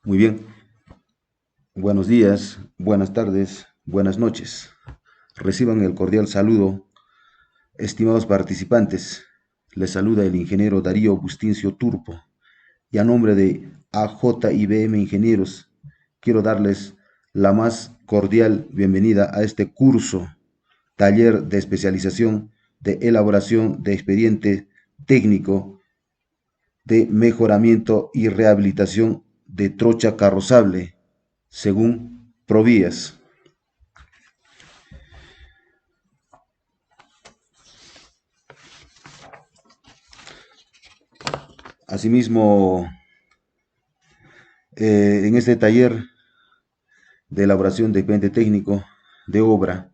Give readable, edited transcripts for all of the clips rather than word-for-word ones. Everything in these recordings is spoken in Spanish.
Muy bien, buenos días, buenas tardes, buenas noches. Reciban el cordial saludo, estimados participantes. Les saluda el ingeniero Darío Bustincio Turpo y a nombre de AJIBM Ingenieros quiero darles la más cordial bienvenida a este curso, taller de especialización de elaboración de expediente técnico de mejoramiento y rehabilitación de trocha carrozable, según Provías. Asimismo, en este taller de elaboración de expediente técnico de obra,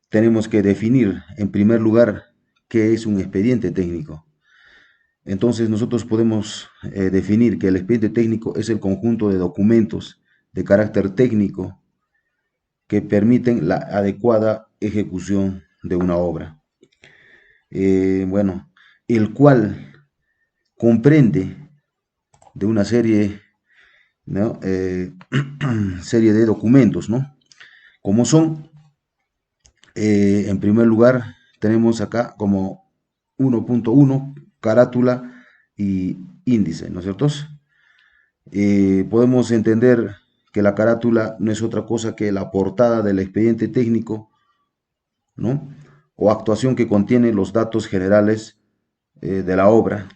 tenemos que definir en primer lugar qué es un expediente técnico. Entonces nosotros podemos definir que el expediente técnico es el conjunto de documentos de carácter técnico que permiten la adecuada ejecución de una obra. Bueno, el cual comprende de una serie, ¿no? Serie de documentos, ¿no? Como son, en primer lugar, tenemos acá como 1.1, carátula y índice, ¿no es cierto? Podemos entender que la carátula no es otra cosa que la portada del expediente técnico, ¿no? O actuación que contiene los datos generales de la obra.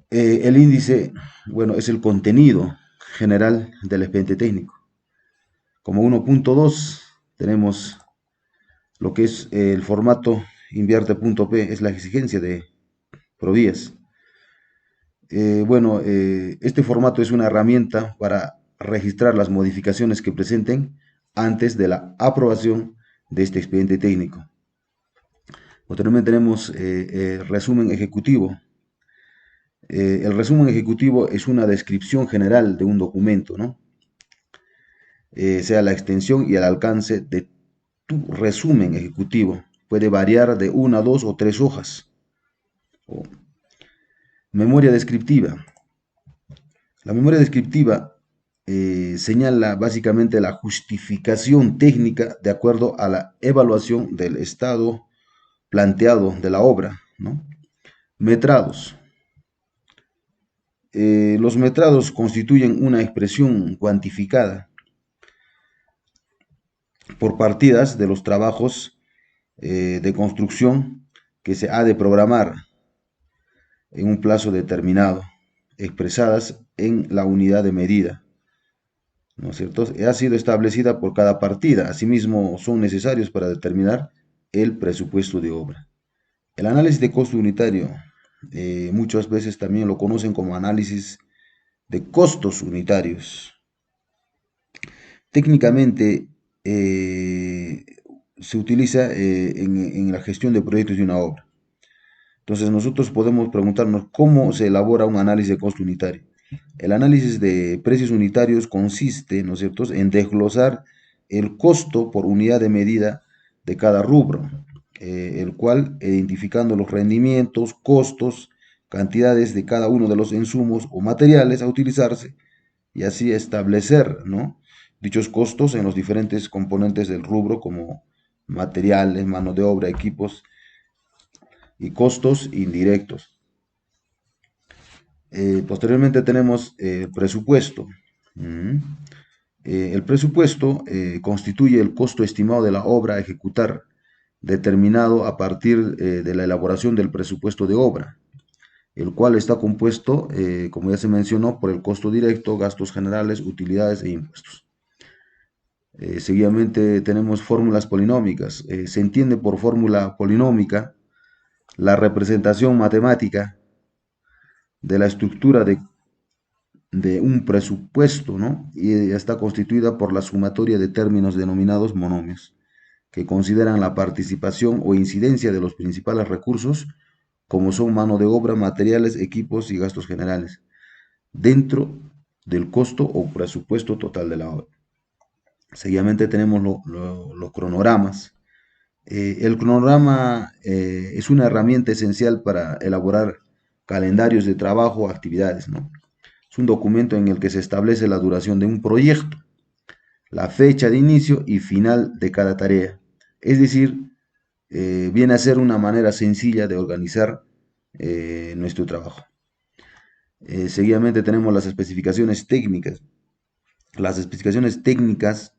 El índice, bueno, es el contenido general del expediente técnico. Como 1.2 tenemos lo que es el formato invierte.p, es la exigencia de Provías. Este formato es una herramienta para registrar las modificaciones que presenten antes de la aprobación de este expediente técnico. Posteriormente tenemos el resumen ejecutivo. El resumen ejecutivo es una descripción general de un documento, ¿no? Sea la extensión y el alcance de tu resumen ejecutivo. Puede variar de una, dos o tres hojas. O memoria descriptiva. La memoria descriptiva señala básicamente la justificación técnica de acuerdo a la evaluación del estado planteado de la obra, ¿no? Metrados. Los metrados constituyen una expresión cuantificada por partidas de los trabajos de construcción que se ha de programar en un plazo determinado, expresadas en la unidad de medida, ¿no es cierto? Ha sido establecida por cada partida. Asimismo, son necesarios para determinar el presupuesto de obra. El análisis de costo unitario, muchas veces también lo conocen como análisis de costos unitarios. Técnicamente, se utiliza en la gestión de proyectos de una obra. Entonces nosotros podemos preguntarnos cómo se elabora un análisis de costo unitario. El análisis de precios unitarios consiste, ¿no es cierto?, en desglosar el costo por unidad de medida de cada rubro, el cual identificando los rendimientos, costos, cantidades de cada uno de los insumos o materiales a utilizarse y así establecer, ¿no?, dichos costos en los diferentes componentes del rubro como materiales, mano de obra, equipos y costos indirectos. Posteriormente tenemos presupuesto. Mm. El presupuesto constituye el costo estimado de la obra a ejecutar, determinado a partir de la elaboración del presupuesto de obra, el cual está compuesto, como ya se mencionó, por el costo directo, gastos generales, utilidades e impuestos. Seguidamente tenemos fórmulas polinómicas. Se entiende por fórmula polinómica la representación matemática de la estructura de un presupuesto, ¿no? Y está constituida por la sumatoria de términos denominados monomios, que consideran la participación o incidencia de los principales recursos, como son mano de obra, materiales, equipos y gastos generales, dentro del costo o presupuesto total de la obra. Seguidamente tenemos los cronogramas. El cronograma es una herramienta esencial para elaborar calendarios de trabajo o actividades, ¿no? Es un documento en el que se establece la duración de un proyecto, la fecha de inicio y final de cada tarea. Es decir, viene a ser una manera sencilla de organizar nuestro trabajo. Seguidamente tenemos las especificaciones técnicas. Las especificaciones técnicas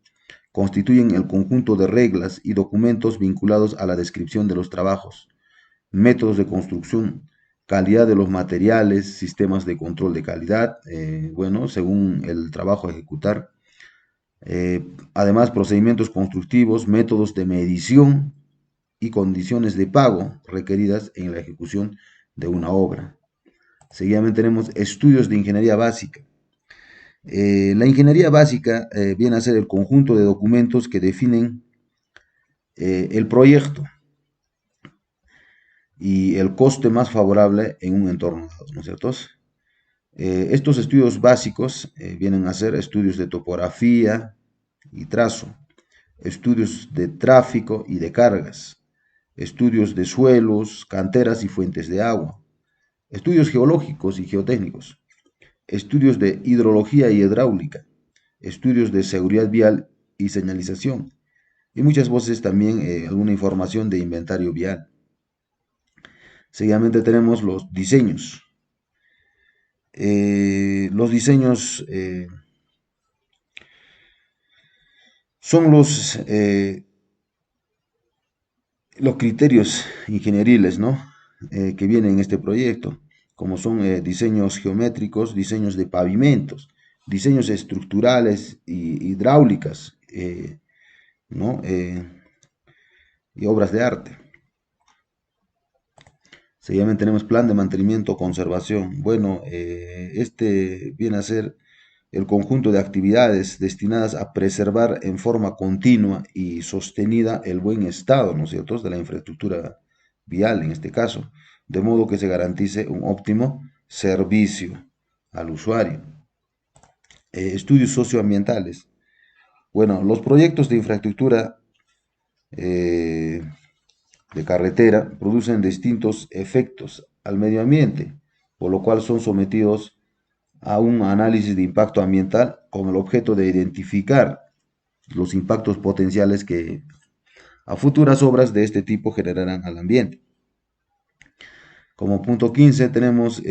constituyen el conjunto de reglas y documentos vinculados a la descripción de los trabajos, métodos de construcción, calidad de los materiales, sistemas de control de calidad, bueno, según el trabajo a ejecutar. Además, procedimientos constructivos, métodos de medición y condiciones de pago requeridas en la ejecución de una obra. Seguidamente tenemos estudios de ingeniería básica. La ingeniería básica viene a ser el conjunto de documentos que definen el proyecto y el coste más favorable en un entorno dado, ¿no es cierto? Estos estudios básicos vienen a ser estudios de topografía y trazo, estudios de tráfico y de cargas, estudios de suelos, canteras y fuentes de agua, estudios geológicos y geotécnicos, estudios de hidrología y hidráulica, estudios de seguridad vial y señalización, y muchas veces también alguna información de inventario vial. Seguidamente tenemos los diseños. Los diseños son los criterios ingenieriles, ¿no? Que vienen en este proyecto, como son diseños geométricos, diseños de pavimentos, diseños estructurales y hidráulicas, ¿no? Y obras de arte. Seguidamente tenemos plan de mantenimiento o conservación. Bueno, este viene a ser el conjunto de actividades destinadas a preservar en forma continua y sostenida el buen estado, ¿no es cierto?, de la infraestructura vial en este caso, de modo que se garantice un óptimo servicio al usuario. Estudios socioambientales. Bueno, los proyectos de infraestructura eh, de carretera producen distintos efectos al medio ambiente, por lo cual son sometidos a un análisis de impacto ambiental con el objeto de identificar los impactos potenciales que a futuras obras de este tipo generarán al ambiente. Como punto 15 tenemos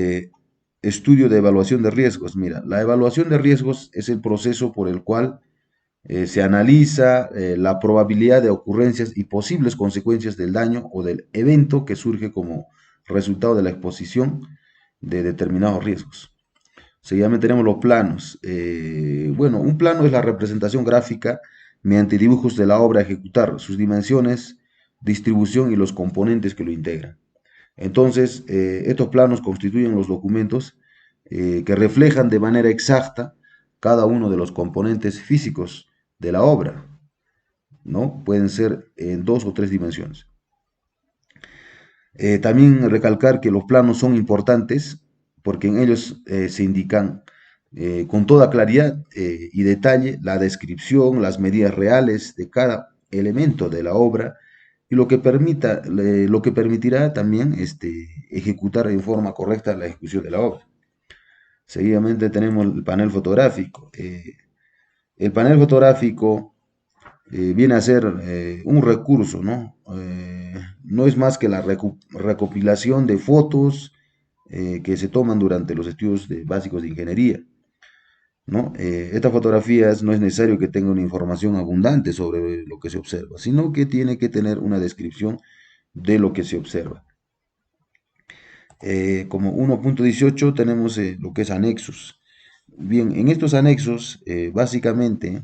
estudio de evaluación de riesgos. Mira, la evaluación de riesgos es el proceso por el cual se analiza la probabilidad de ocurrencias y posibles consecuencias del daño o del evento que surge como resultado de la exposición de determinados riesgos. Seguidamente tenemos los planos. Bueno, un plano es la representación gráfica mediante dibujos de la obra a ejecutar, sus dimensiones, distribución y los componentes que lo integran. Entonces, estos planos constituyen los documentos que reflejan de manera exacta cada uno de los componentes físicos de la obra, ¿no? Pueden ser en dos o tres dimensiones. También recalcar que los planos son importantes porque en ellos se indican con toda claridad y detalle la descripción, las medidas reales de cada elemento de la obra y lo que permitirá también ejecutar en forma correcta la ejecución de la obra. Seguidamente tenemos el panel fotográfico. El panel fotográfico viene a ser un recurso, ¿no? No es más que la recopilación de fotos que se toman durante los estudios básicos de ingeniería, ¿no? Estas fotografías no es necesario que tengan una información abundante sobre lo que se observa, sino que tiene que tener una descripción de lo que se observa. Como 1.18 tenemos lo que es anexos. Bien, en estos anexos, básicamente,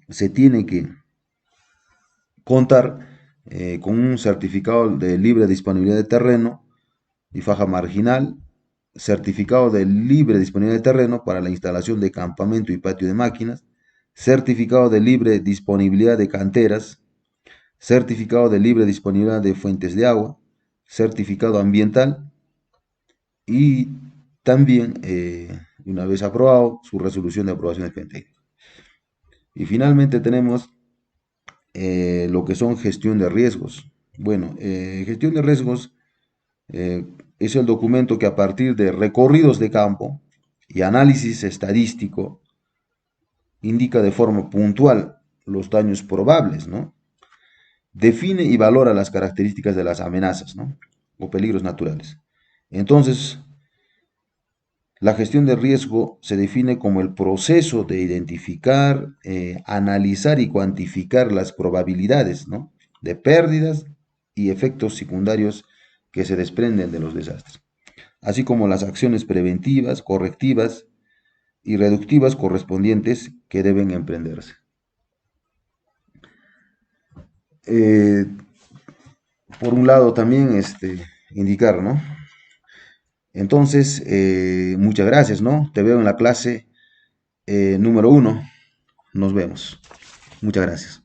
se tiene que contar con un certificado de libre disponibilidad de terreno y faja marginal, certificado de libre disponibilidad de terreno para la instalación de campamento y patio de máquinas, certificado de libre disponibilidad de canteras, certificado de libre disponibilidad de fuentes de agua, certificado ambiental y también, una vez aprobado, su resolución de aprobación expediente. Y finalmente tenemos lo que son gestión de riesgos. Bueno, gestión de riesgos es el documento que a partir de recorridos de campo y análisis estadístico indica de forma puntual los daños probables, ¿no? Define y valora las características de las amenazas, ¿no? O peligros naturales. Entonces, la gestión de riesgo se define como el proceso de identificar, analizar y cuantificar las probabilidades, ¿no? De pérdidas y efectos secundarios que se desprenden de los desastres, así como las acciones preventivas, correctivas y reductivas correspondientes que deben emprenderse. Eh, por un lado también indicar, ¿no? Entonces, muchas gracias, ¿no? Te veo en la clase número 1. Nos vemos. Muchas gracias.